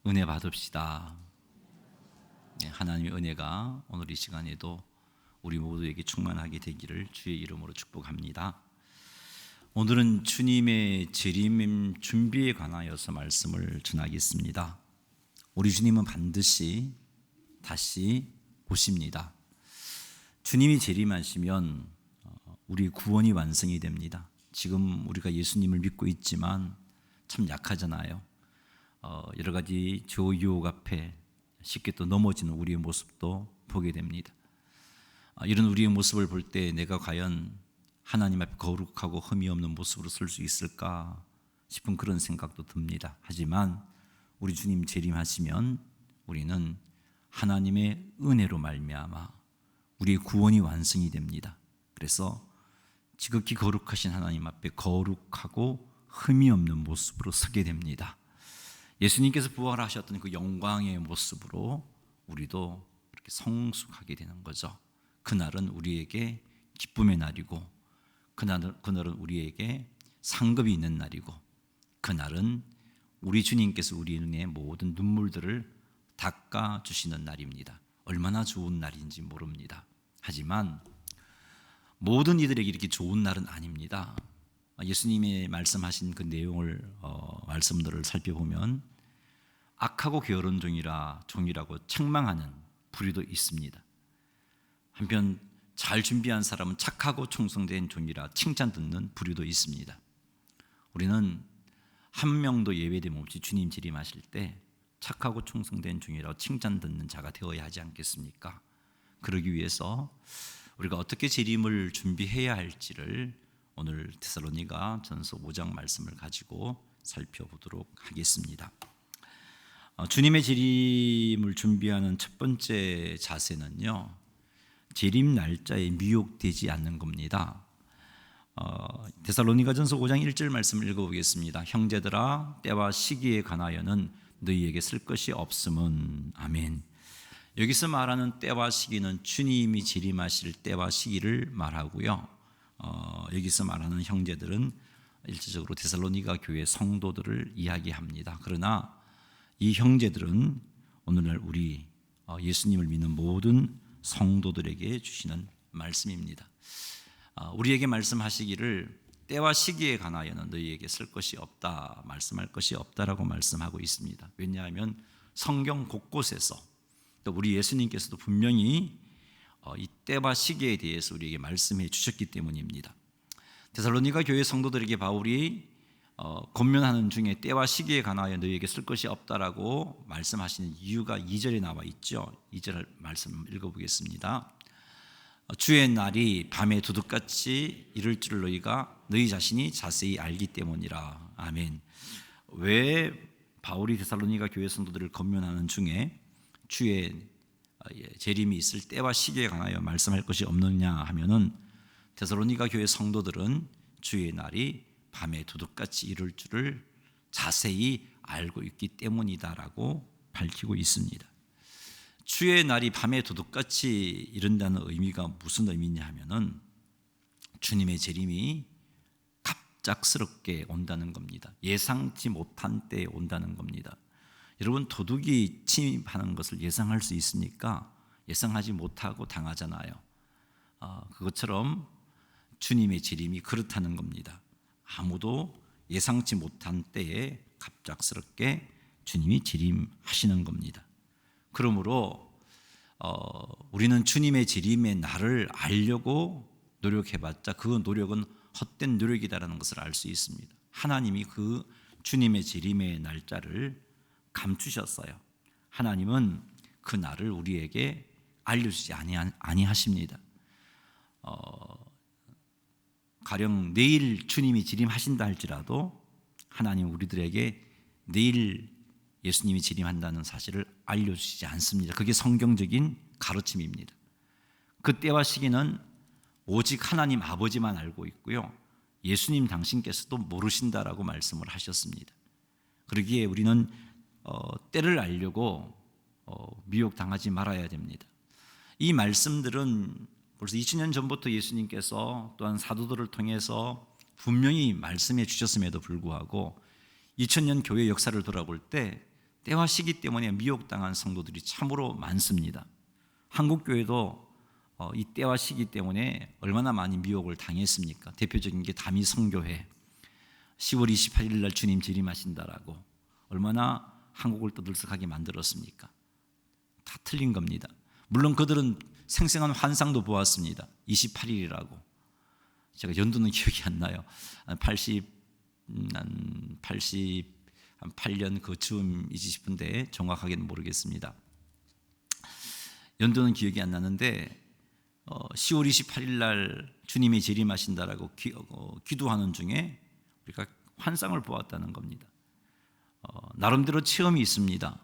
은혜 받읍시다. 하나님의 은혜가 오늘 이 시간에도 우리 모두에게 충만하게 되기를 주의 이름으로 축복합니다. 오늘은 주님의 재림 준비에 관하여서 말씀을 전하겠습니다. 우리 주님은 반드시 다시 오십니다. 주님이 재림하시면 우리 구원이 완성이 됩니다. 지금 우리가 예수님을 믿고 있지만 참 약하잖아요. 여러 가지 유혹 앞에 쉽게 또 넘어지는 우리의 모습도 보게 됩니다. 이런 우리의 모습을 볼 때 내가 과연 하나님 앞에 거룩하고 흠이 없는 모습으로 설 수 있을까 싶은 그런 생각도 듭니다. 하지만 우리 주님 재림하시면 우리는 하나님의 은혜로 말미암아 우리의 구원이 완성이 됩니다. 그래서 지극히 거룩하신 하나님 앞에 거룩하고 흠이 없는 모습으로 서게 됩니다. 예수님께서 부활하셨던 그 영광의 모습으로 우리도 그렇게 성숙하게 되는 거죠. 그날은 우리에게 기쁨의 날이고 그날은 우리에게 상급이 있는 날이고 그날은 우리 주님께서 우리 눈에 모든 눈물들을 닦아주시는 날입니다. 얼마나 좋은 날인지 모릅니다. 하지만 모든 이들에게 이렇게 좋은 날은 아닙니다. 예수님이 말씀하신 그 내용을 말씀들을 살펴보면 악하고 게으른 종이라고 책망하는 부류도 있습니다. 한편 잘 준비한 사람은 착하고 충성된 종이라 칭찬 듣는 부류도 있습니다. 우리는 한 명도 예외됨 없이 주님 재림하실 때 착하고 충성된 종이라고 칭찬 듣는 자가 되어야 하지 않겠습니까? 그러기 위해서 우리가 어떻게 재림을 준비해야 할지를 오늘 데살로니가 전서 5장 말씀을 가지고 살펴보도록 하겠습니다. 주님의 재림을 준비하는 첫 번째 자세는요, 재림 날짜에 미혹되지 않는 겁니다. 데살로니가 전서 5장 1절 말씀을 읽어보겠습니다. 형제들아, 때와 시기에 관하여는 너희에게 쓸 것이 없음은. 아멘. 여기서 말하는 때와 시기는 주님이 재림하실 때와 시기를 말하고요, 여기서 말하는 형제들은 일차적으로 데살로니가 교회 성도들을 이야기합니다. 그러나 이 형제들은 오늘날 우리 예수님을 믿는 모든 성도들에게 주시는 말씀입니다. 우리에게 말씀하시기를 때와 시기에 관하여는 너희에게 쓸 것이 없다, 말씀할 것이 없다라고 말씀하고 있습니다. 왜냐하면 성경 곳곳에서 또 우리 예수님께서도 분명히 이 때와 시기에 대해서 우리에게 말씀해 주셨기 때문입니다. 데살로니가 교회 성도들에게 바울이 권면하는 중에 때와 시기에 관하여 너희에게 쓸 것이 없다라고 말씀하시는 이유가 2절에 나와 있죠. 2절 말씀 읽어보겠습니다. 주의 날이 밤에 도둑같이 이를 줄을 너희 자신이 자세히 알기 때문이라. 아멘. 왜 바울이 데살로니가 교회 성도들을 권면하는 중에 주의 재림이 있을 때와 시기에 관하여 말씀할 것이 없느냐 하면은 데살로니가 교회 성도들은 주의 날이 밤에 도둑같이 이룰 줄을 자세히 알고 있기 때문이다라고 밝히고 있습니다. 주의 날이 밤에 도둑같이 이른다는 의미가 무슨 의미냐 하면은 주님의 재림이 갑작스럽게 온다는 겁니다. 예상치 못한 때에 온다는 겁니다. 여러분, 도둑이 침입하는 것을 예상할 수 있습니까? 예상하지 못하고 당하잖아요. 그것처럼 주님의 재림이 그렇다는 겁니다. 아무도 예상치 못한 때에 갑작스럽게 주님이 재림하시는 겁니다. 그러므로 우리는 주님의 재림의 날을 알려고 노력해봤자 그 노력은 헛된 노력이다라는 것을 알 수 있습니다. 하나님이 그 주님의 재림의 날짜를 감추셨어요. 하나님은 그 날을 우리에게 알려주지 아니하십니다. 가령 내일 주님이 재림하신다 할지라도 하나님 우리들에게 내일 예수님이 재림한다는 사실을 알려주시지 않습니다. 그게 성경적인 가르침입니다. 그때와 시기는 오직 하나님 아버지만 알고 있고요, 예수님 당신께서도 모르신다라고 말씀을 하셨습니다. 그러기에 우리는 때를 알려고 미혹당하지 말아야 됩니다. 이 말씀들은 벌써 2000년 전부터 예수님께서 또한 사도들을 통해서 분명히 말씀해 주셨음에도 불구하고 2000년 교회 역사를 돌아볼 때 때와 시기 때문에 미혹당한 성도들이 참으로 많습니다. 한국교회도 이 때와 시기 때문에 얼마나 많이 미혹을 당했습니까? 대표적인 게 다미성교회 10월 28일 날 주님 재림하신다라고 얼마나 한국을 떠들썩하게 만들었습니까? 다 틀린 겁니다. 물론 그들은 생생한 환상도 보았습니다. 28일이라고. 제가 연도는 기억이 안 나요. 88년 그쯤이지 싶은데 정확하게는 모르겠습니다. 연도는 기억이 안 나는데 10월 28일 날 주님이 재림하신다라고 기도하는 중에 우리가 환상을 보았다는 겁니다. 나름대로 체험이 있습니다.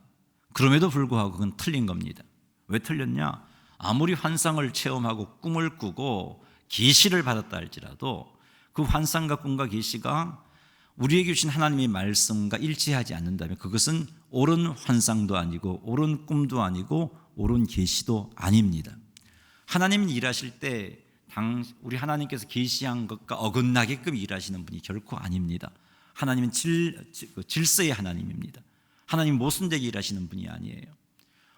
그럼에도 불구하고 그건 틀린 겁니다. 왜 틀렸냐? 아무리 환상을 체험하고 꿈을 꾸고 계시를 받았다 할지라도 그 환상과 꿈과 계시가 우리에게 주신 하나님의 말씀과 일치하지 않는다면 그것은 옳은 환상도 아니고 옳은 꿈도 아니고 옳은 계시도 아닙니다. 하나님이 일하실 때 우리 하나님께서 계시한 것과 어긋나게끔 일하시는 분이 결코 아닙니다. 하나님은 질서의 하나님입니다. 하나님 모순되게 일하시는 분이 아니에요.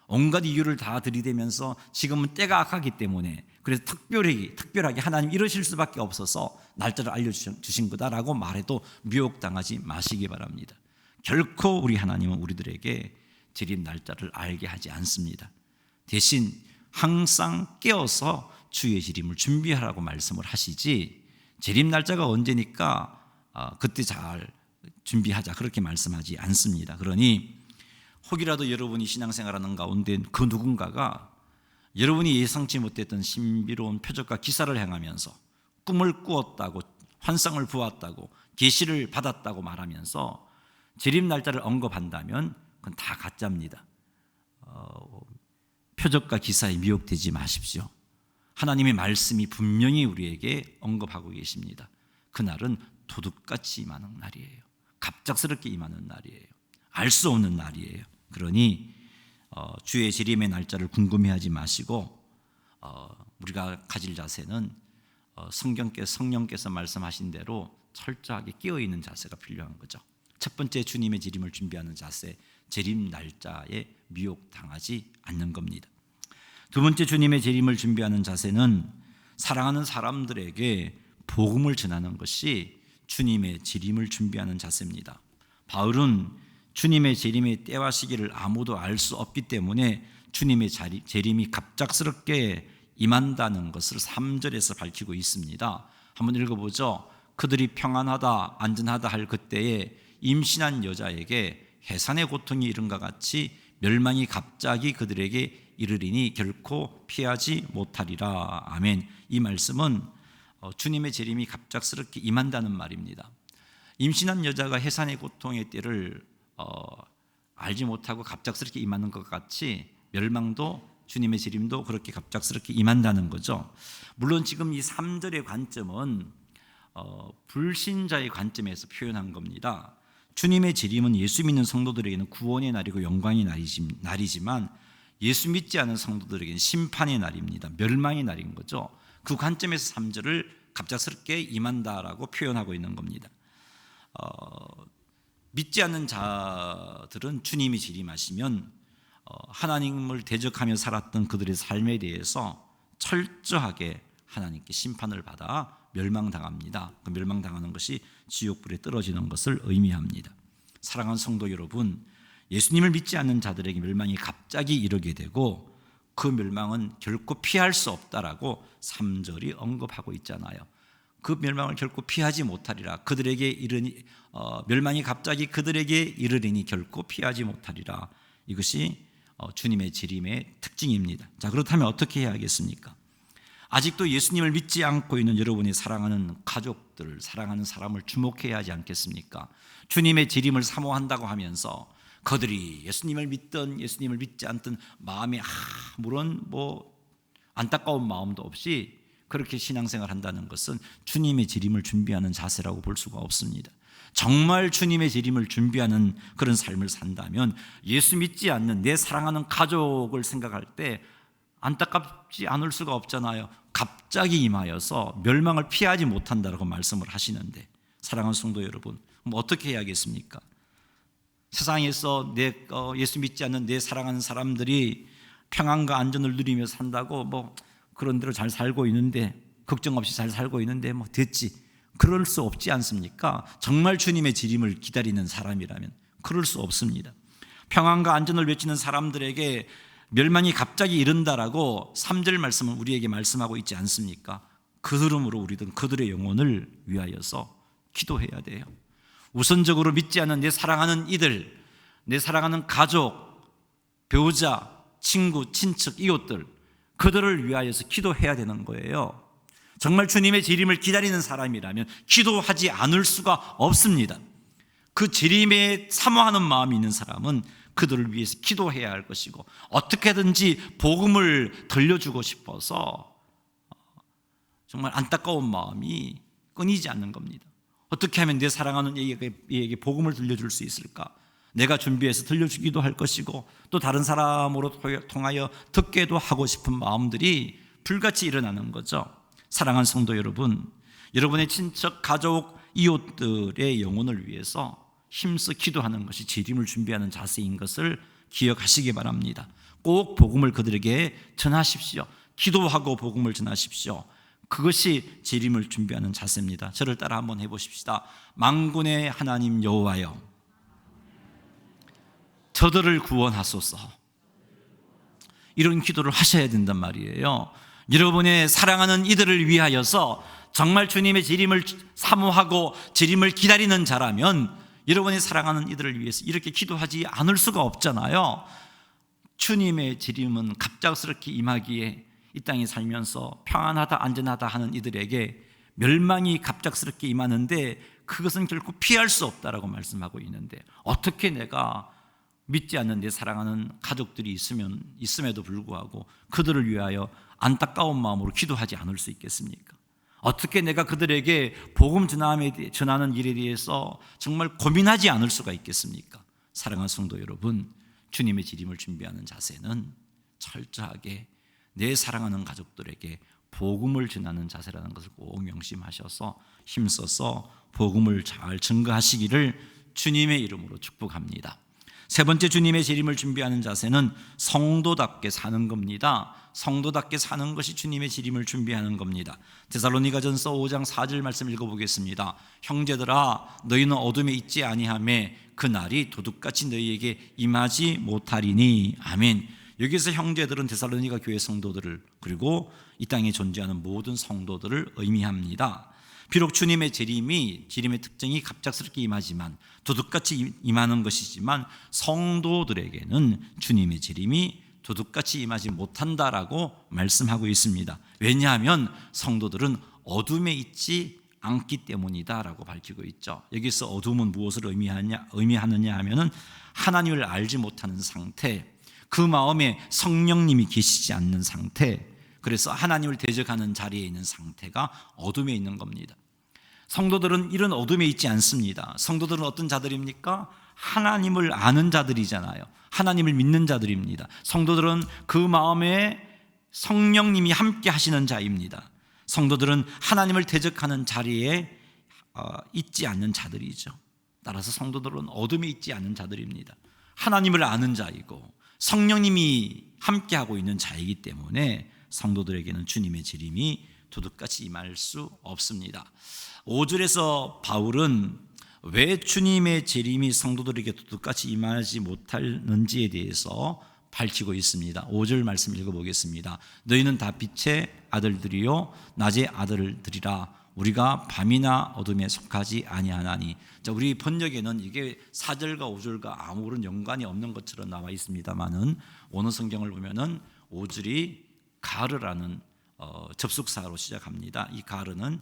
온갖 이유를 다 들이대면서 지금은 때가 악하기 때문에 그래서 특별하게 하나님 이러실 수밖에 없어서 날짜를 알려주신 거다라고 말해도 미혹당하지 마시기 바랍니다. 결코 우리 하나님은 우리들에게 재림 날짜를 알게 하지 않습니다. 대신 항상 깨어서 주의 재림을 준비하라고 말씀을 하시지 재림 날짜가 언제니까 그때 잘 준비하자 그렇게 말씀하지 않습니다. 그러니 혹이라도 여러분이 신앙생활하는 가운데 그 누군가가 여러분이 예상치 못했던 신비로운 표적과 기사를 행하면서 꿈을 꾸었다고 환상을 보았다고 계시를 받았다고 말하면서 재림 날짜를 언급한다면 그건 다 가짜입니다. 표적과 기사에 미혹되지 마십시오. 하나님의 말씀이 분명히 우리에게 언급하고 계십니다. 그날은 도둑같이 임하는 날이에요. 갑작스럽게 임하는 날이에요. 알 수 없는 날이에요. 그러니 주의 재림의 날짜를 궁금해하지 마시고 우리가 가질 자세는 성령께서 말씀하신 대로 철저하게 깨어있는 자세가 필요한 거죠. 첫 번째 주님의 재림을 준비하는 자세, 재림 날짜에 미혹당하지 않는 겁니다. 두 번째 주님의 재림을 준비하는 자세는 사랑하는 사람들에게 복음을 전하는 것이 주님의 재림을 준비하는 자세입니다. 바울은 주님의 재림의 때와 시기를 아무도 알 수 없기 때문에 주님의 재림이 갑작스럽게 임한다는 것을 3절에서 밝히고 있습니다. 한번 읽어보죠. 그들이 평안하다 안전하다 할 그때에 임신한 여자에게 해산의 고통이 이른과 같이 멸망이 갑자기 그들에게 이르리니 결코 피하지 못하리라. 아멘. 이 말씀은 주님의 재림이 갑작스럽게 임한다는 말입니다. 임신한 여자가 해산의 고통의 때를 알지 못하고 갑작스럽게 임하는 것 같이 멸망도 주님의 재림도 그렇게 갑작스럽게 임한다는 거죠. 물론 지금 이 3절의 관점은 불신자의 관점에서 표현한 겁니다. 주님의 재림은 예수 믿는 성도들에게는 구원의 날이고 영광의 날이지만 예수 믿지 않은 성도들에게는 심판의 날입니다. 멸망의 날인 거죠. 그 관점에서 3절을 갑작스럽게 임한다라고 표현하고 있는 겁니다. 믿지 않는 자들은 주님이 재림하시면 하나님을 대적하며 살았던 그들의 삶에 대해서 철저하게 하나님께 심판을 받아 멸망당합니다. 그 멸망당하는 것이 지옥불에 떨어지는 것을 의미합니다. 사랑하는 성도 여러분, 예수님을 믿지 않는 자들에게 멸망이 갑자기 이르게 되고 그 멸망은 결코 피할 수 없다라고 3절이 언급하고 있잖아요. 그 멸망을 결코 피하지 못하리라. 그들에게 이르니 멸망이 갑자기 그들에게 이르리니 결코 피하지 못하리라. 이것이 주님의 재림의 특징입니다. 자, 그렇다면 어떻게 해야겠습니까? 아직도 예수님을 믿지 않고 있는 여러분이 사랑하는 가족들, 사랑하는 사람을 주목해야 하지 않겠습니까? 주님의 재림을 사모한다고 하면서 그들이 예수님을 믿든 예수님을 믿지 않든 마음에 아무런 안타까운 마음도 없이 그렇게 신앙생활 한다는 것은 주님의 재림을 준비하는 자세라고 볼 수가 없습니다. 정말 주님의 재림을 준비하는 그런 삶을 산다면 예수 믿지 않는 내 사랑하는 가족을 생각할 때 안타깝지 않을 수가 없잖아요. 갑자기 임하여서 멸망을 피하지 못한다라고 말씀을 하시는데, 사랑하는 성도 여러분, 어떻게 해야겠습니까? 세상에서 예수 믿지 않는 내 사랑하는 사람들이 평안과 안전을 누리며 산다고 뭐 그런 대로 잘 살고 있는데, 걱정 없이 잘 살고 있는데 뭐 됐지, 그럴 수 없지 않습니까? 정말 주님의 재림을 기다리는 사람이라면 그럴 수 없습니다. 평안과 안전을 외치는 사람들에게 멸망이 갑자기 이른다라고 3절 말씀은 우리에게 말씀하고 있지 않습니까? 그러므로 우리는 그들의 영혼을 위하여서 기도해야 돼요. 우선적으로 믿지 않는 내 사랑하는 이들, 내 사랑하는 가족, 배우자, 친구, 친척, 이웃들, 그들을 위하여서 기도해야 되는 거예요. 정말 주님의 재림을 기다리는 사람이라면 기도하지 않을 수가 없습니다. 그 재림에 사모하는 마음이 있는 사람은 그들을 위해서 기도해야 할 것이고, 어떻게든지 복음을 들려주고 싶어서 정말 안타까운 마음이 끊이지 않는 겁니다. 어떻게 하면 내 사랑하는 이에게 복음을 들려줄 수 있을까? 내가 준비해서 들려주기도 할 것이고, 또 다른 사람으로 통하여 듣게도 하고 싶은 마음들이 불같이 일어나는 거죠. 사랑하는 성도 여러분, 여러분의 친척, 가족, 이웃들의 영혼을 위해서 힘써 기도하는 것이 재림을 준비하는 자세인 것을 기억하시기 바랍니다. 꼭 복음을 그들에게 전하십시오. 기도하고 복음을 전하십시오. 그것이 재림을 준비하는 자세입니다. 저를 따라 한번 해보십시다. 만군의 하나님 여호와여, 저들을 구원하소서. 이런 기도를 하셔야 된단 말이에요. 여러분의 사랑하는 이들을 위하여서 정말 주님의 재림을 사모하고 재림을 기다리는 자라면 여러분이 사랑하는 이들을 위해서 이렇게 기도하지 않을 수가 없잖아요. 주님의 재림은 갑작스럽게 임하기에 이 땅에 살면서 평안하다 안전하다 하는 이들에게 멸망이 갑작스럽게 임하는데, 그것은 결코 피할 수 없다라고 말씀하고 있는데, 어떻게 내가 믿지 않는 내 사랑하는 가족들이 있음에도 불구하고 그들을 위하여 안타까운 마음으로 기도하지 않을 수 있겠습니까? 어떻게 내가 그들에게 복음 전하는 일에 대해서 정말 고민하지 않을 수가 있겠습니까? 사랑하는 성도 여러분, 주님의 재림을 준비하는 자세는 철저하게 내 사랑하는 가족들에게 복음을 전하는 자세라는 것을 꼭 명심하셔서 힘써서 복음을 잘 증거하시기를 주님의 이름으로 축복합니다. 세 번째, 주님의 재림을 준비하는 자세는 성도답게 사는 겁니다. 성도답게 사는 것이 주님의 재림을 준비하는 겁니다. 데살로니가전서 5장 4절 말씀 읽어보겠습니다. 형제들아, 너희는 어둠에 있지 아니하매 그 날이 도둑같이 너희에게 임하지 못하리니. 아멘. 여기서 형제들은 데살로니가 교회 성도들을, 그리고 이 땅에 존재하는 모든 성도들을 의미합니다. 비록 주님의 재림의 특징이 갑작스럽게 임하지만, 도둑같이 임하는 것이지만, 성도들에게는 주님의 재림이 도둑같이 임하지 못한다라고 말씀하고 있습니다. 왜냐하면 성도들은 어둠에 있지 않기 때문이다라고 밝히고 있죠. 여기서 어둠은 무엇을 의미하느냐 하면은 하나님을 알지 못하는 상태, 그 마음에 성령님이 계시지 않는 상태, 그래서 하나님을 대적하는 자리에 있는 상태가 어둠에 있는 겁니다. 성도들은 이런 어둠에 있지 않습니다. 성도들은 어떤 자들입니까? 하나님을 아는 자들이잖아요. 하나님을 믿는 자들입니다. 성도들은 그 마음에 성령님이 함께 하시는 자입니다. 성도들은 하나님을 대적하는 자리에 있지 않는 자들이죠. 따라서 성도들은 어둠에 있지 않는 자들입니다. 하나님을 아는 자이고 성령님이 함께하고 있는 자이기 때문에 성도들에게는 주님의 재림이 도둑같이 임할 수 없습니다. 5절에서 바울은 왜 주님의 재림이 성도들에게 도둑같이 임하지 못하는지에 대해서 밝히고 있습니다. 5절 말씀 읽어보겠습니다. 너희는 다 빛의 아들들이요 낮의 아들들이라. 우리가 밤이나 어둠에 속하지 아니하나니. 자, 우리 번역에는 이게 4절과 5절과 아무런 연관이 없는 것처럼 나와 있습니다만은 원어 성경을 보면은 5절이 가르라는 접속사로 시작합니다. 이 가르는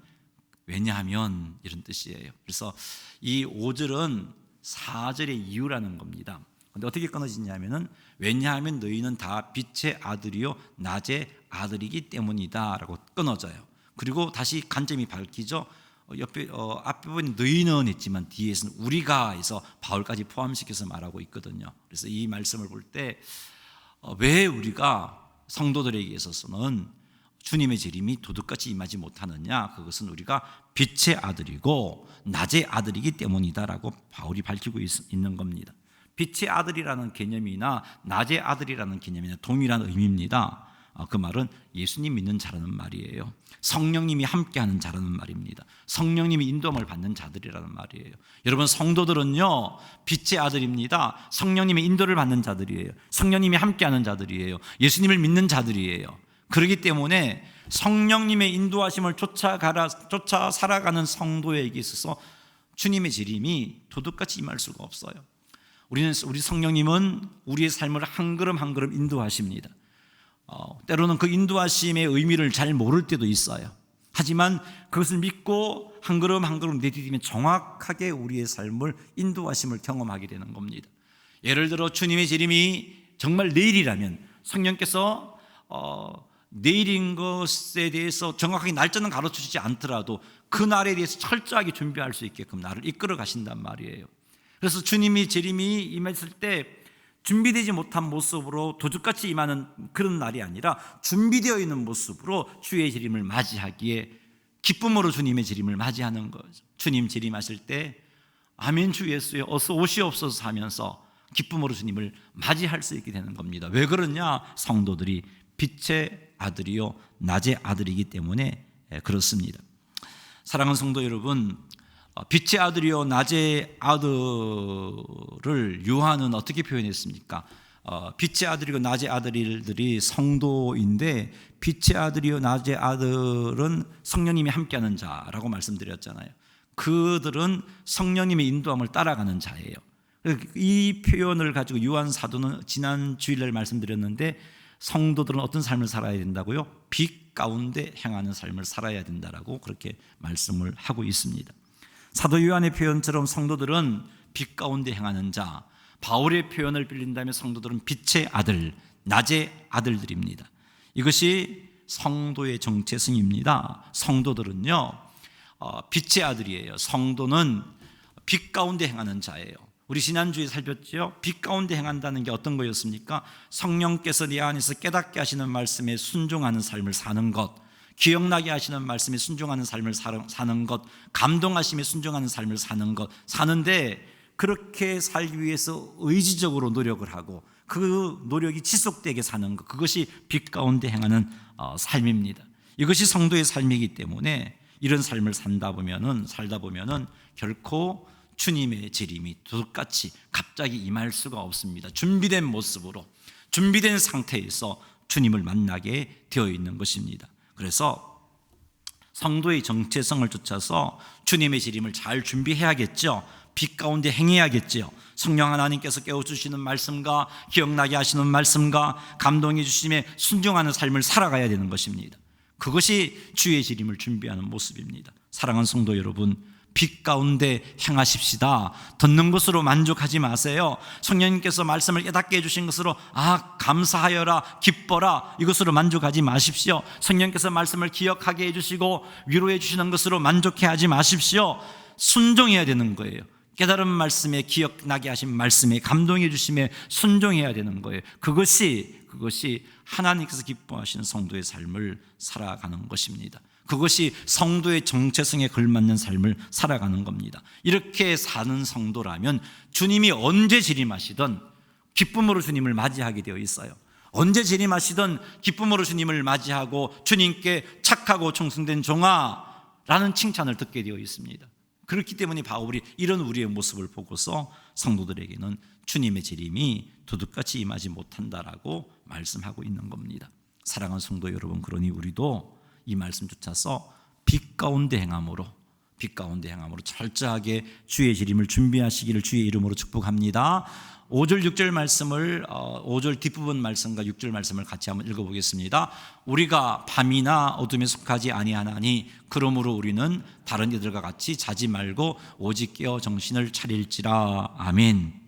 왜냐하면 이런 뜻이에요. 그래서 이 5절은 4절의 이유라는 겁니다. 근데 어떻게 끊어지냐면은 왜냐하면 너희는 다 빛의 아들이요 낮의 아들이기 때문이다라고 끊어져요. 그리고 다시 관점이 밝히죠. 앞에 보니 너희는 했지만 뒤에서는 우리가 해서 바울까지 포함시켜서 말하고 있거든요. 그래서 이 말씀을 볼 때 왜 우리가 성도들에게 있어서는 주님의 재림이 도둑같이 임하지 못하느냐, 그것은 우리가 빛의 아들이고 낮의 아들이기 때문이다라고 바울이 밝히고 있는 겁니다. 빛의 아들이라는 개념이나 낮의 아들이라는 개념이나 동일한 의미입니다. 그 말은 예수님 믿는 자라는 말이에요. 성령님이 함께하는 자라는 말입니다. 성령님이 인도함을 받는 자들이라는 말이에요. 여러분, 성도들은요 빛의 아들입니다. 성령님의 인도를 받는 자들이에요. 성령님이 함께하는 자들이에요. 예수님을 믿는 자들이에요. 그렇기 때문에 성령님의 인도하심을 쫓아 살아가는 성도에게 있어서 주님의 재림이 도둑같이 임할 수가 없어요. 우리 성령님은 우리의 삶을 한 걸음 한 걸음 인도하십니다. 때로는 그 인도하심의 의미를 잘 모를 때도 있어요. 하지만 그것을 믿고 한 걸음 한 걸음 내디디면 정확하게 우리의 삶을 인도하심을 경험하게 되는 겁니다. 예를 들어 주님의 재림이 정말 내일이라면 성령께서 내일인 것에 대해서 정확하게 날짜는 가르쳐주지 않더라도 그 날에 대해서 철저하게 준비할 수 있게끔 나를 이끌어 가신단 말이에요. 그래서 주님이 재림이 임했을 때 준비되지 못한 모습으로 도둑같이 임하는 그런 날이 아니라 준비되어 있는 모습으로 주의 재림을 맞이하기에 기쁨으로 주님의 재림을 맞이하는 거죠. 주님 재림하실 때 아멘 주 예수여 어서 오시옵소서 하면서 기쁨으로 주님을 맞이할 수 있게 되는 겁니다. 왜 그러냐? 성도들이 빛의 아들이요 낮의 아들이기 때문에 그렇습니다. 사랑하는 성도 여러분, 빛의 아들이요 낮의 아들을 요한은 어떻게 표현했습니까? 빛의 아들이고 낮의 아들들이 성도인데 빛의 아들이요 낮의 아들은 성령님이 함께하는 자라고 말씀드렸잖아요. 그들은 성령님의 인도함을 따라가는 자예요. 이 표현을 가지고 요한 사도는 지난 주일날 말씀드렸는데 성도들은 어떤 삶을 살아야 된다고요? 빛 가운데 행하는 삶을 살아야 된다라고 그렇게 말씀을 하고 있습니다. 사도 요한의 표현처럼 성도들은 빛 가운데 행하는 자, 바울의 표현을 빌린다면 성도들은 빛의 아들, 낮의 아들들입니다. 이것이 성도의 정체성입니다. 성도들은요 빛의 아들이에요. 성도는 빛 가운데 행하는 자예요. 우리 지난주에 살폈죠? 빛 가운데 행한다는 게 어떤 거였습니까? 성령께서 내 안에서 깨닫게 하시는 말씀에 순종하는 삶을 사는 것, 기억나게 하시는 말씀에 순종하는 삶을 사는 것, 감동하심에 순종하는 삶을 사는 것, 사는데 그렇게 살기 위해서 의지적으로 노력을 하고 그 노력이 지속되게 사는 것, 그것이 빛 가운데 행하는 삶입니다. 이것이 성도의 삶이기 때문에 이런 삶을 살다 보면은 결코 주님의 재림이 도둑같이 갑자기 임할 수가 없습니다. 준비된 모습으로, 준비된 상태에서 주님을 만나게 되어 있는 것입니다. 그래서 성도의 정체성을 쫓아서 주님의 재림을 잘 준비해야겠죠. 빛 가운데 행해야겠죠. 성령 하나님께서 깨워주시는 말씀과 기억나게 하시는 말씀과 감동해 주심에 순종하는 삶을 살아가야 되는 것입니다. 그것이 주의 재림을 준비하는 모습입니다. 사랑하는 성도 여러분, 빛 가운데 행하십시다. 듣는 것으로 만족하지 마세요. 성령님께서 말씀을 깨닫게 해주신 것으로 감사하여라, 기뻐라, 이것으로 만족하지 마십시오. 성령께서 말씀을 기억하게 해주시고 위로해 주시는 것으로 만족해하지 마십시오. 순종해야 되는 거예요. 깨달은 말씀에, 기억나게 하신 말씀에, 감동해 주심에 순종해야 되는 거예요. 그것이 하나님께서 기뻐하시는 성도의 삶을 살아가는 것입니다. 그것이 성도의 정체성에 걸맞는 삶을 살아가는 겁니다. 이렇게 사는 성도라면 주님이 언제 재림하시든 기쁨으로 주님을 맞이하게 되어 있어요. 언제 재림하시든 기쁨으로 주님을 맞이하고 주님께 착하고 충성된 종아라는 칭찬을 듣게 되어 있습니다. 그렇기 때문에 바울이 이런 우리의 모습을 보고서 성도들에게는 주님의 재림이 도둑같이 임하지 못한다라고 말씀하고 있는 겁니다. 사랑하는 성도 여러분, 그러니 우리도 이 말씀 쫓아서 빛 가운데 행함으로 철저하게 주의 재림을 준비하시기를 주의 이름으로 축복합니다. 5절 6절 말씀을 5절 뒷부분 말씀과 6절 말씀을 같이 한번 읽어보겠습니다. 우리가 밤이나 어둠에 속하지 아니하나니 그러므로 우리는 다른 이들과 같이 자지 말고 오직 깨어 정신을 차릴지라. 아멘.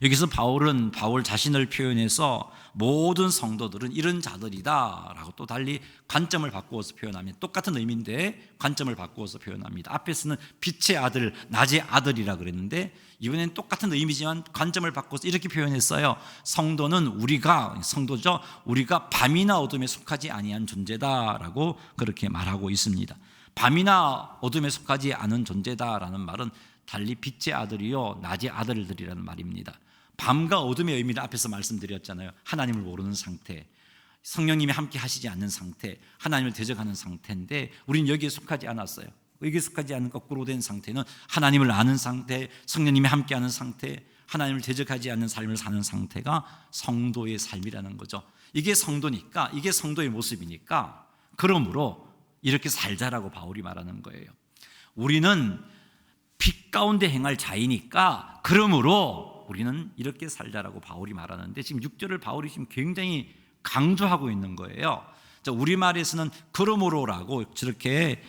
여기서 바울 자신을 표현해서 모든 성도들은 이런 자들이다 라고 또 달리 관점을 바꾸어서 표현하면 똑같은 의미인데 관점을 바꾸어서 표현합니다. 앞에서는 빛의 아들, 낮의 아들이라 그랬는데 이번엔 똑같은 의미지만 관점을 바꿔서 이렇게 표현했어요. 성도는 우리가 밤이나 어둠에 속하지 아니한 존재다라고 그렇게 말하고 있습니다. 밤이나 어둠에 속하지 않은 존재다라는 말은 달리 빛의 아들이요 낮의 아들들이라는 말입니다. 밤과 어둠의 의미를 앞에서 말씀드렸잖아요. 하나님을 모르는 상태, 성령님이 함께 하시지 않는 상태, 하나님을 대적하는 상태인데 우리는 여기에 속하지 않았어요. 여기에 속하지 않은 거꾸로 된 상태는 하나님을 아는 상태, 성령님이 함께하는 상태, 하나님을 대적하지 않는 삶을 사는 상태가 성도의 삶이라는 거죠. 이게 성도니까, 이게 성도의 모습이니까, 그러므로 이렇게 살자라고 바울이 말하는 거예요. 우리는 빛 가운데 행할 자이니까 그러므로 우리는 이렇게 살자라고 바울이 말하는데, 지금 6절을 바울이 지금 굉장히 강조하고 있는 거예요. 우리말에서는 그러므로라고 저렇게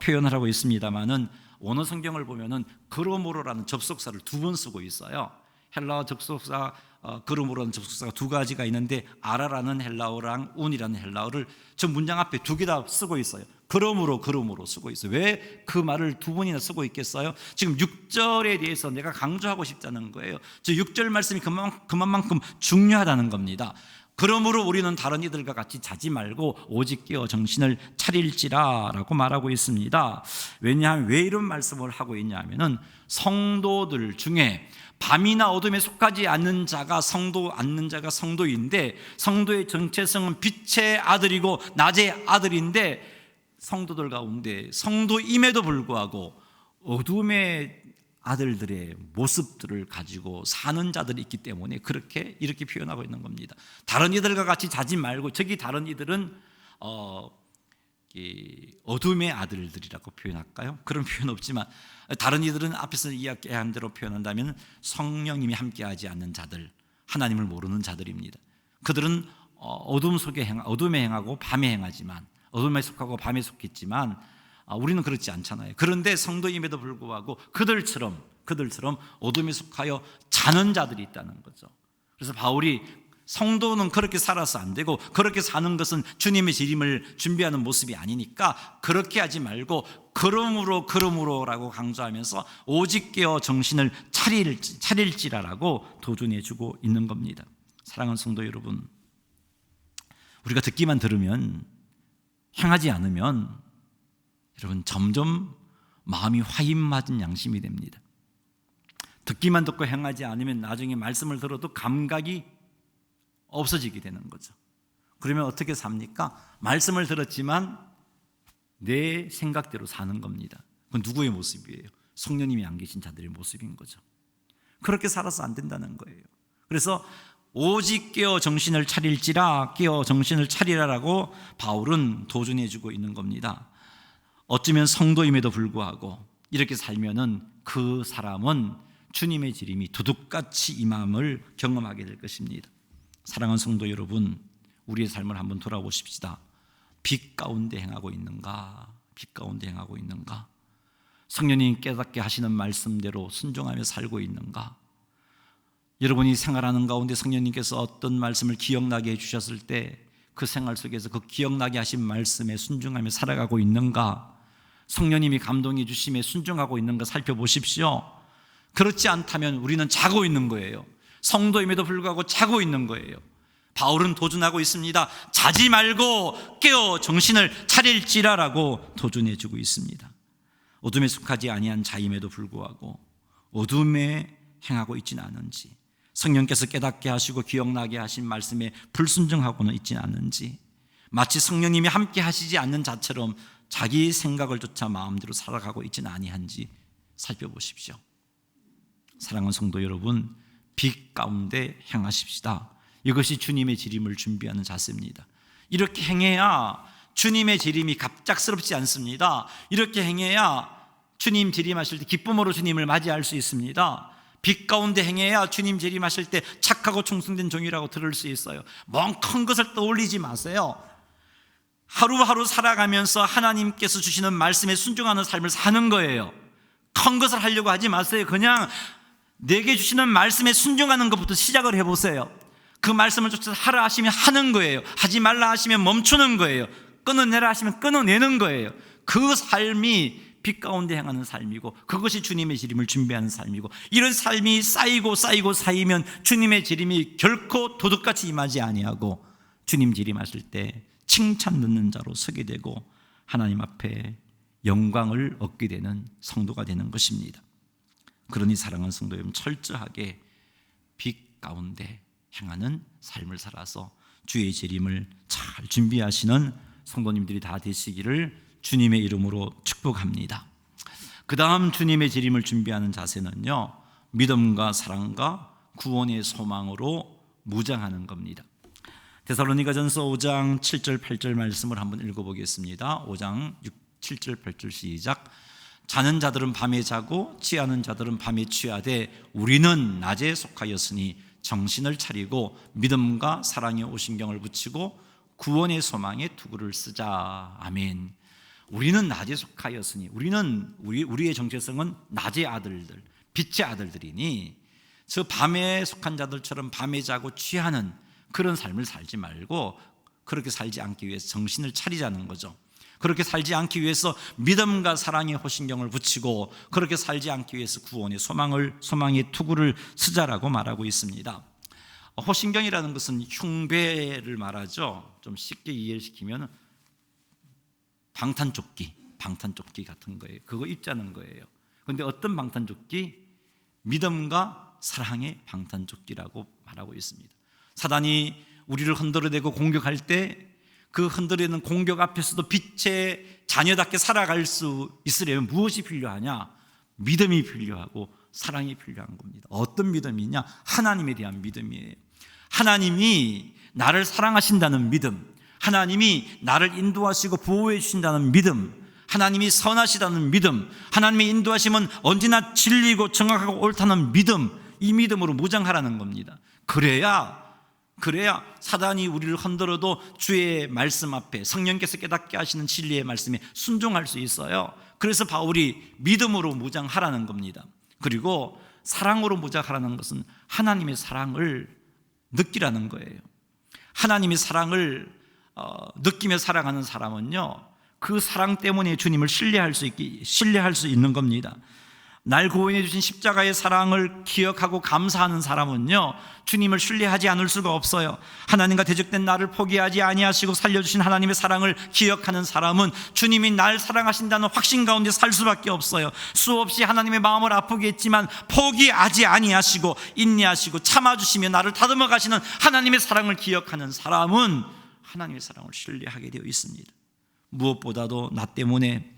표현을 하고 있습니다만은 원어 성경을 보면은 그러므로라는 접속사를 2번 쓰고 있어요. 헬라어 접속사 그러므로라는 접속사가 2가지가 있는데 아라라는 헬라어랑 운이라는 헬라어를 저 문장 앞에 2개 다 쓰고 있어요. 그러므로 쓰고 있어요. 왜 그 말을 2번이나 쓰고 있겠어요? 지금 6절에 대해서 내가 강조하고 싶다는 거예요. 저 6절 말씀이 그만큼 중요하다는 겁니다. 그러므로 우리는 다른 이들과 같이 자지 말고 오직 깨어 정신을 차릴지라 라고 말하고 있습니다. 왜냐하면 왜 이런 말씀을 하고 있냐면은 성도들 중에 밤이나 어둠에 속하지 않는 자가 성도인데, 성도의 정체성은 빛의 아들이고 낮의 아들인데, 성도들 가운데 성도임에도 불구하고 어둠의 아들들의 모습들을 가지고 사는 자들이 있기 때문에 이렇게 표현하고 있는 겁니다. 다른 이들과 같이 자지 말고, 저기 다른 이들은 어둠의 아들들이라고 표현할까요? 그런 표현 없지만, 다른 이들은 앞에서 이야기한 대로 표현한다면 성령님이 함께하지 않는 자들, 하나님을 모르는 자들입니다. 그들은 어둠에 행하고 밤에 행하지만, 어둠에 속하고 밤에 속했지만 우리는 그렇지 않잖아요. 그런데 성도임에도 불구하고 그들처럼 어둠에 속하여 자는 자들이 있다는 거죠. 그래서 바울이 성도는 그렇게 살아서 안 되고, 그렇게 사는 것은 주님의 재림을 준비하는 모습이 아니니까 그렇게 하지 말고 그러므로라고 강조하면서 오직 깨어 정신을 차릴지라라고 도전해주고 있는 겁니다. 사랑하는 성도 여러분, 우리가 듣기만 들으면, 행하지 않으면 여러분 점점 마음이 화인 맞은 양심이 됩니다. 듣기만 듣고 행하지 않으면 나중에 말씀을 들어도 감각이 없어지게 되는 거죠. 그러면 어떻게 삽니까? 말씀을 들었지만 내 생각대로 사는 겁니다. 그건 누구의 모습이에요? 성령님이 안 계신 자들의 모습인 거죠. 그렇게 살아서 안 된다는 거예요. 그래서 오직 깨어 정신을 차리라라고 바울은 도전해주고 있는 겁니다. 어쩌면 성도임에도 불구하고 이렇게 살면은 그 사람은 주님의 재림이 두둑같이 임함을 경험하게 될 것입니다. 사랑하는 성도 여러분, 우리의 삶을 한번 돌아보십시다. 빛 가운데 행하고 있는가? 성령님 깨닫게 하시는 말씀대로 순종하며 살고 있는가? 여러분이 생활하는 가운데 성령님께서 어떤 말씀을 기억나게 해주셨을 때 그 생활 속에서 그 기억나게 하신 말씀에 순종하며 살아가고 있는가? 성령님이 감동해 주심에 순종하고 있는가 살펴보십시오. 그렇지 않다면 우리는 자고 있는 거예요. 성도임에도 불구하고 자고 있는 거예요. 바울은 도전하고 있습니다. 자지 말고 깨어 정신을 차릴지라라고 도전해 주고 있습니다. 어둠에 속하지 아니한 자임에도 불구하고 어둠에 행하고 있지는 않은지, 성령께서 깨닫게 하시고 기억나게 하신 말씀에 불순종하고는 있지는 않은지, 마치 성령님이 함께 하시지 않는 자처럼 자기 생각을 쫓아 마음대로 살아가고 있지는 아니한지 살펴보십시오. 사랑하는 성도 여러분, 빛 가운데 행하십시다. 이것이 주님의 재림을 준비하는 자세입니다. 이렇게 행해야 주님의 재림이 갑작스럽지 않습니다. 이렇게 행해야 주님 재림하실 때 기쁨으로 주님을 맞이할 수 있습니다. 빛 가운데 행해야 주님 재림하실 때 착하고 충성된 종이라고 들을 수 있어요. 먼 큰 것을 떠올리지 마세요. 하루하루 살아가면서 하나님께서 주시는 말씀에 순종하는 삶을 사는 거예요. 큰 것을 하려고 하지 마세요. 그냥 내게 주시는 말씀에 순종하는 것부터 시작을 해보세요. 그 말씀을 쫓아서 하라 하시면 하는 거예요. 하지 말라 하시면 멈추는 거예요. 끊어내라 하시면 끊어내는 거예요. 그 삶이 빛 가운데 행하는 삶이고, 그것이 주님의 재림을 준비하는 삶이고, 이런 삶이 쌓이면 주님의 재림이 결코 도둑같이 임하지 아니하고 주님 재림하실 때 칭찬 듣는 자로 서게 되고 하나님 앞에 영광을 얻게 되는 성도가 되는 것입니다. 그러니 사랑하는 성도 여러분, 철저하게 빛 가운데 행하는 삶을 살아서 주의 재림을 잘 준비하시는 성도님들이 다 되시기를 주님의 이름으로 축복합니다. 그 다음 주님의 재림을 준비하는 자세는요, 믿음과 사랑과 구원의 소망으로 무장하는 겁니다. 데살로니가전서 5장 7절 8절 말씀을 한번 읽어보겠습니다. 5장 7절 8절 시작. 자는 자들은 밤에 자고 취하는 자들은 밤에 취하되 우리는 낮에 속하였으니 정신을 차리고 믿음과 사랑의 오신경을 붙이고 구원의 소망에 투구를 쓰자. 아멘. 우리는 낮에 속하였으니, 우리의 정체성은 낮의 아들들, 빛의 아들들이니 저 밤에 속한 자들처럼 밤에 자고 취하는 그런 삶을 살지 말고 그렇게 살지 않기 위해서 정신을 차리자는 거죠. 그렇게 살지 않기 위해서 믿음과 사랑의 호신경을 붙이고 그렇게 살지 않기 위해서 구원의 소망의 투구를 쓰자라고 말하고 있습니다. 호신경이라는 것은 흉배를 말하죠. 좀 쉽게 이해시키면 방탄조끼 같은 거예요. 그거 입자는 거예요. 그런데 어떤 방탄조끼? 믿음과 사랑의 방탄조끼라고 말하고 있습니다. 사단이 우리를 흔들어대고 공격할 때 그 흔들리는 공격 앞에서도 빛의 자녀답게 살아갈 수 있으려면 무엇이 필요하냐? 믿음이 필요하고 사랑이 필요한 겁니다. 어떤 믿음이냐? 하나님에 대한 믿음이에요. 하나님이 나를 사랑하신다는 믿음, 하나님이 나를 인도하시고 보호해 주신다는 믿음, 하나님이 선하시다는 믿음, 하나님의 인도하심은 언제나 진리고 정확하고 옳다는 믿음, 이 믿음으로 무장하라는 겁니다. 그래야 사단이 우리를 흔들어도 주의 말씀 앞에 성령께서 깨닫게 하시는 진리의 말씀에 순종할 수 있어요. 그래서 바울이 믿음으로 무장하라는 겁니다. 그리고 사랑으로 무장하라는 것은 하나님의 사랑을 느끼라는 거예요. 하나님의 사랑을 느끼며 살아가는 사람은요, 그 사랑 때문에 주님을 신뢰할 수 있는 겁니다. 날 구원해 주신 십자가의 사랑을 기억하고 감사하는 사람은요, 주님을 신뢰하지 않을 수가 없어요. 하나님과 대적된 나를 포기하지 아니하시고 살려주신 하나님의 사랑을 기억하는 사람은 주님이 날 사랑하신다는 확신 가운데 살 수밖에 없어요. 수없이 하나님의 마음을 아프게 했지만 포기하지 아니하시고 인내하시고 참아주시며 나를 다듬어 가시는 하나님의 사랑을 기억하는 사람은 하나님의 사랑을 신뢰하게 되어 있습니다. 무엇보다도 나 때문에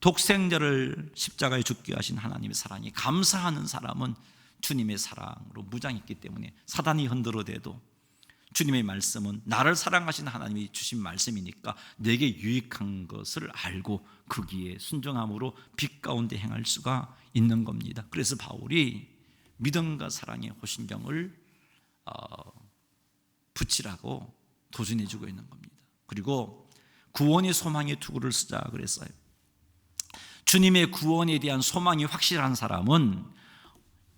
독생자를 십자가에 죽게 하신 하나님의 사랑이 감사하는 사람은 주님의 사랑으로 무장했기 때문에 사단이 흔들어대도 주님의 말씀은 나를 사랑하신 하나님이 주신 말씀이니까 내게 유익한 것을 알고 거기에 순종함으로 빛 가운데 행할 수가 있는 겁니다. 그래서 바울이 믿음과 사랑의 호신경을 붙이라고 도전해 주고 있는 겁니다. 그리고 구원의 소망의 투구를 쓰자 그랬어요. 주님의 구원에 대한 소망이 확실한 사람은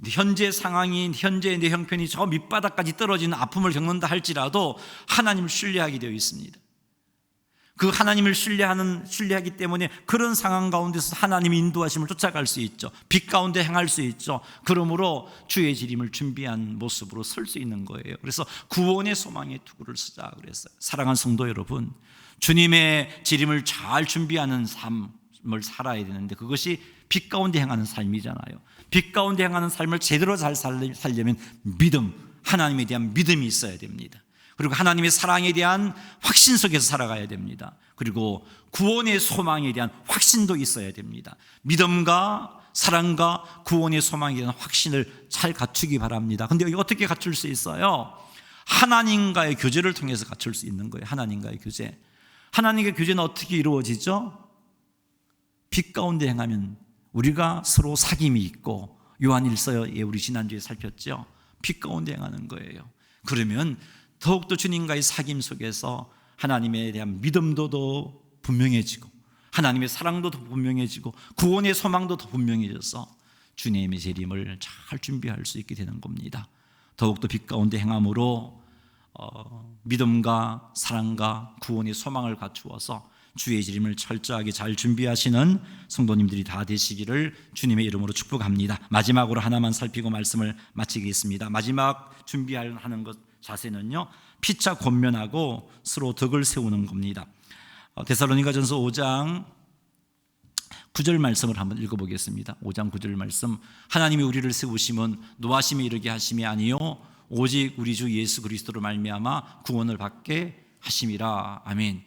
현재 상황이, 현재의 내 형편이 저 밑바닥까지 떨어지는 아픔을 겪는다 할지라도 하나님을 신뢰하게 되어 있습니다. 그 하나님을 신뢰하기 때문에 그런 상황 가운데서 하나님의 인도하심을 쫓아갈 수 있죠. 빛 가운데 행할 수 있죠. 그러므로 주의 재림을 준비한 모습으로 설 수 있는 거예요. 그래서 구원의 소망의 투구를 쓰자 그랬어요. 사랑하는 성도 여러분, 주님의 재림을 잘 준비하는 삶을 살아야 되는데 그것이 빛 가운데 행하는 삶이잖아요. 빛 가운데 행하는 삶을 제대로 잘 살려면 믿음, 하나님에 대한 믿음이 있어야 됩니다. 그리고 하나님의 사랑에 대한 확신 속에서 살아가야 됩니다. 그리고 구원의 소망에 대한 확신도 있어야 됩니다. 믿음과 사랑과 구원의 소망에 대한 확신을 잘 갖추기 바랍니다. 근데 여기 어떻게 갖출 수 있어요? 하나님과의 교제를 통해서 갖출 수 있는 거예요. 하나님과의 교제. 하나님과의 교제는 어떻게 이루어지죠? 빛 가운데 행하면 우리가 서로 사귐이 있고, 요한일서에 우리 지난주에 살폈죠. 빛 가운데 행하는 거예요. 그러면 더욱더 주님과의 사귐 속에서 하나님에 대한 믿음도 더 분명해지고 하나님의 사랑도 더 분명해지고 구원의 소망도 더 분명해져서 주님의 재림을 잘 준비할 수 있게 되는 겁니다. 더욱더 빛 가운데 행함으로 믿음과 사랑과 구원의 소망을 갖추어서 주의 재림을 철저하게 잘 준비하시는 성도님들이 다 되시기를 주님의 이름으로 축복합니다. 마지막으로 하나만 살피고 말씀을 마치겠습니다. 마지막 준비하는 것 자세는요, 피차 권면하고 서로 덕을 세우는 겁니다. 데살로니가전서 5장 9절 말씀을 한번 읽어보겠습니다. 5장 9절 말씀. 하나님이 우리를 세우심은 노하심에 이르게 하심이 아니요 오직 우리 주 예수 그리스도로 말미암아 구원을 받게 하심이라. 아멘.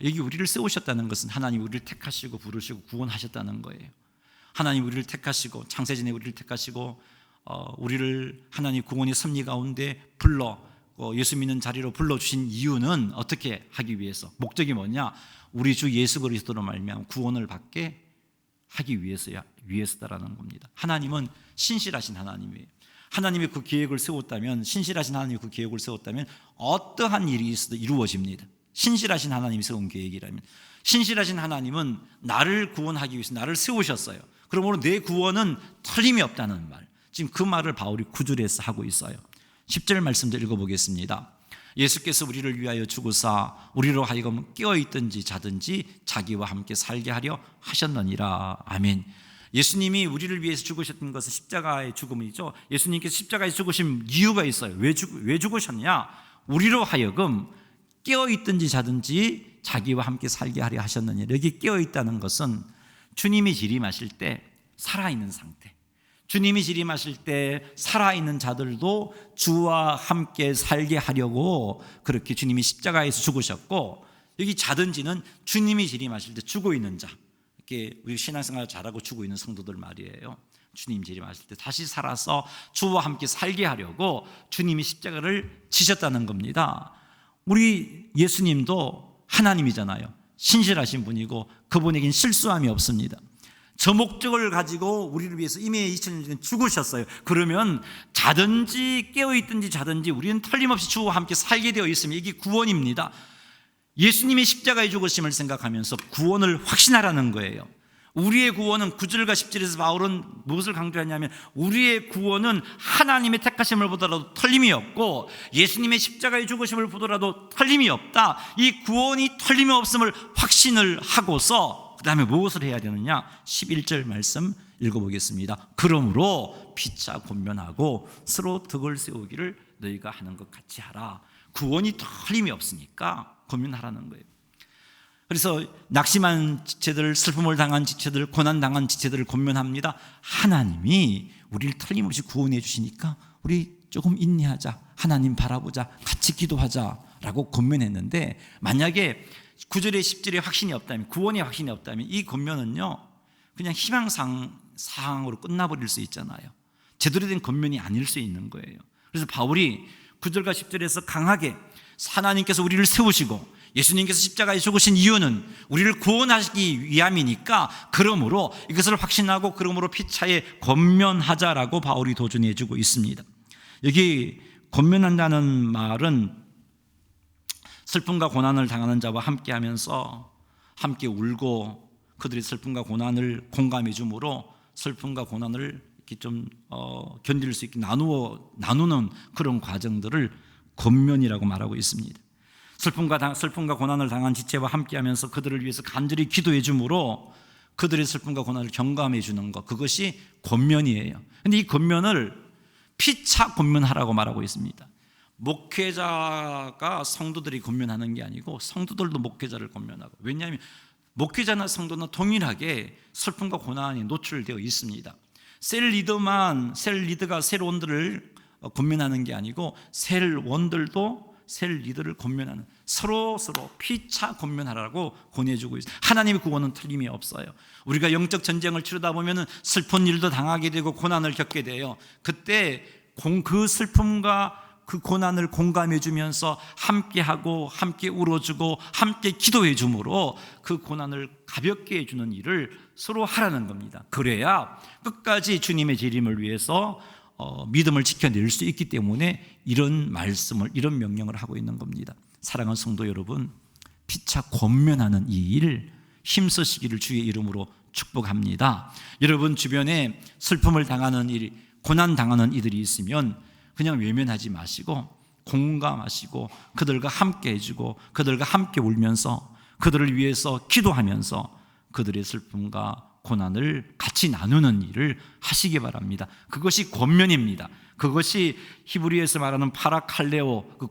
여기 우리를 세우셨다는 것은 하나님이 우리를 택하시고 부르시고 구원하셨다는 거예요. 하나님 우리를 택하시고 창세전에 우리를 택하시고 우리를 하나님 구원의 섭리 가운데 불러 예수 믿는 자리로 불러주신 이유는 어떻게 하기 위해서, 목적이 뭐냐? 우리 주 예수 그리스도로 말미암아 구원을 받게 하기 위해서다라는 겁니다. 하나님은 신실하신 하나님이에요. 하나님이 그 계획을 세웠다면, 신실하신 하나님이 그 계획을 세웠다면 어떠한 일이 있어도 이루어집니다. 신실하신 하나님이 세운 계획이라면. 신실하신 하나님은 나를 구원하기 위해서 나를 세우셨어요. 그러므로 내 구원은 틀림이 없다는 말, 지금 그 말을 바울이 9절에서 하고 있어요. 10절 말씀도 읽어보겠습니다. 예수께서 우리를 위하여 죽으사 우리로 하여금 깨어있든지 자든지 자기와 함께 살게 하려 하셨느니라. 아멘. 예수님이 우리를 위해서 죽으셨던 것은 십자가의 죽음이죠. 예수님께서 십자가에 죽으신 이유가 있어요. 왜 죽으셨냐? 우리로 하여금 깨어있든지 자든지 자기와 함께 살게 하려 하셨느니라. 여기 깨어있다는 것은 주님이 재림하실 때 살아있는 상태, 주님이 재림하실 때 살아있는 자들도 주와 함께 살게 하려고 그렇게 주님이 십자가에서 죽으셨고, 여기 자든지는 주님이 재림하실 때 죽어 있는 자, 이렇게 우리 신앙생활 잘하고 죽어 있는 성도들 말이에요. 주님 재림하실 때 다시 살아서 주와 함께 살게 하려고 주님이 십자가를 지셨다는 겁니다. 우리 예수님도 하나님이잖아요. 신실하신 분이고 그분에겐 실수함이 없습니다. 저 목적을 가지고 우리를 위해서 이미 2000년 전에 죽으셨어요. 그러면 자든지 깨어있든지 자든지 우리는 틀림없이 주와 함께 살게 되어 있으면 이게 구원입니다. 예수님이 십자가에 죽으심을 생각하면서 구원을 확신하라는 거예요. 우리의 구원은 9절과 10절에서 바울은 무엇을 강조하냐면, 우리의 구원은 하나님의 택하심을 보더라도 틀림이 없고 예수님의 십자가에 죽으심을 보더라도 틀림이 없다. 이 구원이 틀림이 없음을 확신을 하고서 그 다음에 무엇을 해야 되느냐? 11절 말씀 읽어보겠습니다. 그러므로 피차 권면하고 서로 덕을 세우기를 너희가 하는 것 같이 하라. 구원이 틀림이 없으니까 권면하라는 거예요. 그래서 낙심한 지체들, 슬픔을 당한 지체들, 고난당한 지체들을 권면합니다. 하나님이 우리를 틀림없이 구원해 주시니까 우리 조금 인내하자, 하나님 바라보자, 같이 기도하자라고 권면했는데, 만약에 9절에 10절에 확신이 없다면, 구원의 확신이 없다면 이 권면은요 그냥 희망사항으로 끝나버릴 수 있잖아요. 제대로 된 권면이 아닐 수 있는 거예요. 그래서 바울이 9절과 10절에서 강하게 하나님께서 우리를 세우시고 예수님께서 십자가에 죽으신 이유는 우리를 구원하시기 위함이니까, 그러므로 이것을 확신하고 그러므로 피차에 권면하자라고 바울이 도전해 주고 있습니다. 여기 권면한다는 말은 슬픔과 고난을 당하는 자와 함께 하면서 함께 울고 그들의 슬픔과 고난을 공감해 줌으로 슬픔과 고난을 이렇게 좀 견딜 수 있게 나누는 그런 과정들을 권면이라고 말하고 있습니다. 슬픔과 고난을 당한 지체와 함께하면서 그들을 위해서 간절히 기도해 줌으로 그들의 슬픔과 고난을 경감해 주는 것, 그것이 권면이에요. 그런데 이 권면을 피차 권면하라고 말하고 있습니다. 목회자가 성도들이 권면하는 게 아니고 성도들도 목회자를 권면하고, 왜냐하면 목회자나 성도는 동일하게 슬픔과 고난이 노출되어 있습니다. 셀 리더가 셀 원들을 권면하는 게 아니고 셀 원들도 셀 리더를 권면하는, 서로 피차 권면하라고 권해주고 있어요. 하나님의 구원은 틀림이 없어요. 우리가 영적 전쟁을 치르다 보면 슬픈 일도 당하게 되고 고난을 겪게 돼요. 그때 그 슬픔과 그 고난을 공감해 주면서 함께하고 함께 울어주고 함께 기도해 줌으로 그 고난을 가볍게 해주는 일을 서로 하라는 겁니다. 그래야 끝까지 주님의 재림을 위해서 믿음을 지켜낼 수 있기 때문에 이런 말씀을, 이런 명령을 하고 있는 겁니다. 사랑하는 성도 여러분, 피차 권면하는 이 일 힘쓰시기를 주의 이름으로 축복합니다. 여러분 주변에 슬픔을 당하는 일, 고난 당하는 이들이 있으면 그냥 외면하지 마시고 공감하시고 그들과 함께 해주고 그들과 함께 울면서 그들을 위해서 기도하면서 그들의 슬픔과 고난을 같이 나누는 일을 하시기 바랍니다. 그것이 권면입니다. 그것이 히브리에서 말하는 파라칼레오, 그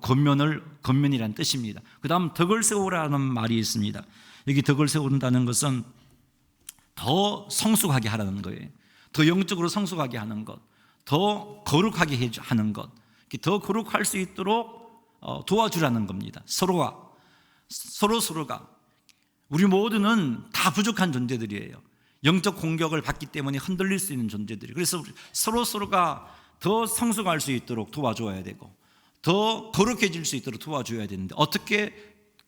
권면이라는 뜻입니다. 그 다음 덕을 세우라는 말이 있습니다. 여기 덕을 세운다는 것은 더 성숙하게 하라는 거예요. 더 영적으로 성숙하게 하는 것, 더 거룩하게 하는 것, 더 거룩할 수 있도록 도와주라는 겁니다. 서로가 우리 모두는 다 부족한 존재들이에요. 영적 공격을 받기 때문에 흔들릴 수 있는 존재들이에요. 그래서 서로가 더 성숙할 수 있도록 도와줘야 되고 더 거룩해질 수 있도록 도와줘야 되는데 어떻게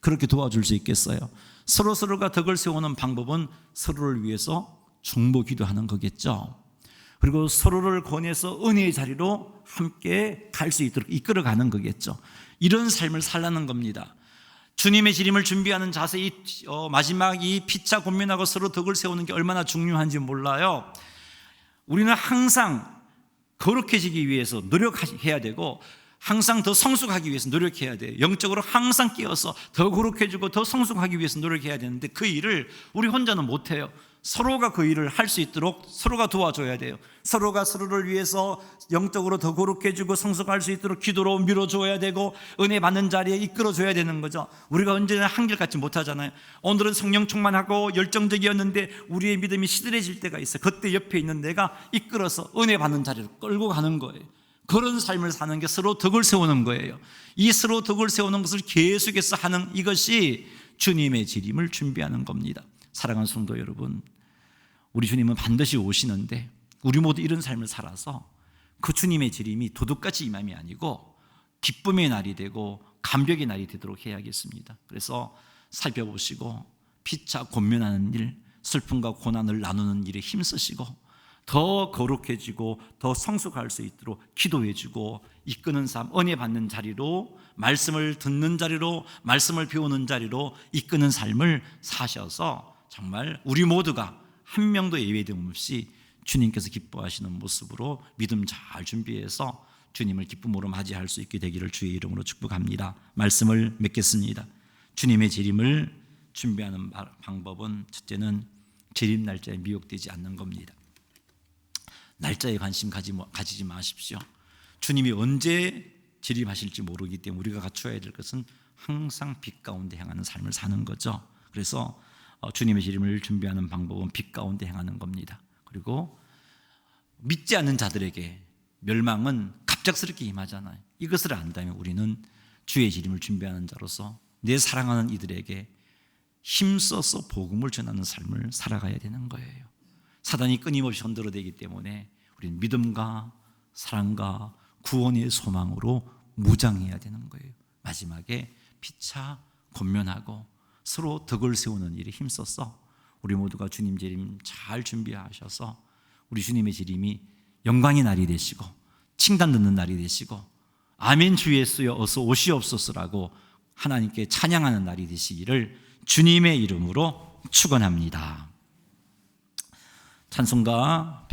그렇게 도와줄 수 있겠어요? 서로가 덕을 세우는 방법은 서로를 위해서 중보 기도하는 거겠죠. 그리고 서로를 권해서 은혜의 자리로 함께 갈 수 있도록 이끌어가는 거겠죠. 이런 삶을 살라는 겁니다. 주님의 재림을 준비하는 자세, 마지막 이 피차 권면하고 서로 덕을 세우는 게 얼마나 중요한지 몰라요. 우리는 항상 거룩해지기 위해서 노력해야 되고 항상 더 성숙하기 위해서 노력해야 돼요. 영적으로 항상 깨어서 더 거룩해지고 더 성숙하기 위해서 노력해야 되는데 그 일을 우리 혼자는 못해요. 서로가 그 일을 할 수 있도록 서로가 도와줘야 돼요. 서로가 서로를 위해서 영적으로 더 거룩해지고 성숙할 수 있도록 기도로 밀어줘야 되고 은혜 받는 자리에 이끌어줘야 되는 거죠. 우리가 언제나 한결같이 못하잖아요. 오늘은 성령 충만하고 열정적이었는데 우리의 믿음이 시들해질 때가 있어요. 그때 옆에 있는 내가 이끌어서 은혜 받는 자리로 끌고 가는 거예요. 그런 삶을 사는 게 서로 덕을 세우는 거예요. 이 서로 덕을 세우는 것을 계속해서 하는 이것이 주님의 재림을 준비하는 겁니다. 사랑하는 성도 여러분, 우리 주님은 반드시 오시는데 우리 모두 이런 삶을 살아서 그 주님의 재림이 도둑같이 임함이 아니고 기쁨의 날이 되고 감격의 날이 되도록 해야겠습니다. 그래서 살펴보시고 피차 권면하는 일, 슬픔과 고난을 나누는 일에 힘쓰시고 더 거룩해지고 더 성숙할 수 있도록 기도해주고 이끄는 삶, 은혜 받는 자리로, 말씀을 듣는 자리로, 말씀을 배우는 자리로 이끄는 삶을 사셔서 정말 우리 모두가 한 명도 예외됨 없이 주님께서 기뻐하시는 모습으로 믿음 잘 준비해서 주님을 기쁨으로 맞이할 수 있게 되기를 주의 이름으로 축복합니다. 말씀을 맺겠습니다. 주님의 재림을 준비하는 방법은 첫째는 재림 날짜에 미혹되지 않는 겁니다. 날짜에 관심 가지지 마십시오. 주님이 언제 재림하실지 모르기 때문에 우리가 갖춰야 될 것은 항상 빛 가운데 행하는 삶을 사는 거죠. 그래서 주님의 재림을 준비하는 방법은 빛 가운데 행하는 겁니다. 그리고 믿지 않는 자들에게 멸망은 갑작스럽게 임하잖아요. 이것을 안다면 우리는 주의 재림을 준비하는 자로서 내 사랑하는 이들에게 힘써서 복음을 전하는 삶을 살아가야 되는 거예요. 사단이 끊임없이 흔들어대기 때문에 우리는 믿음과 사랑과 구원의 소망으로 무장해야 되는 거예요. 마지막에 피차 권면하고 서로 덕을 세우는 일에 힘써서 우리 모두가 주님 재림 잘 준비하셔서 우리 주님의 재림이 영광의 날이 되시고 칭찬 듣는 날이 되시고 아멘 주 예수여 어서 오시옵소서라고 하나님께 찬양하는 날이 되시기를 주님의 이름으로 축원합니다. 찬송가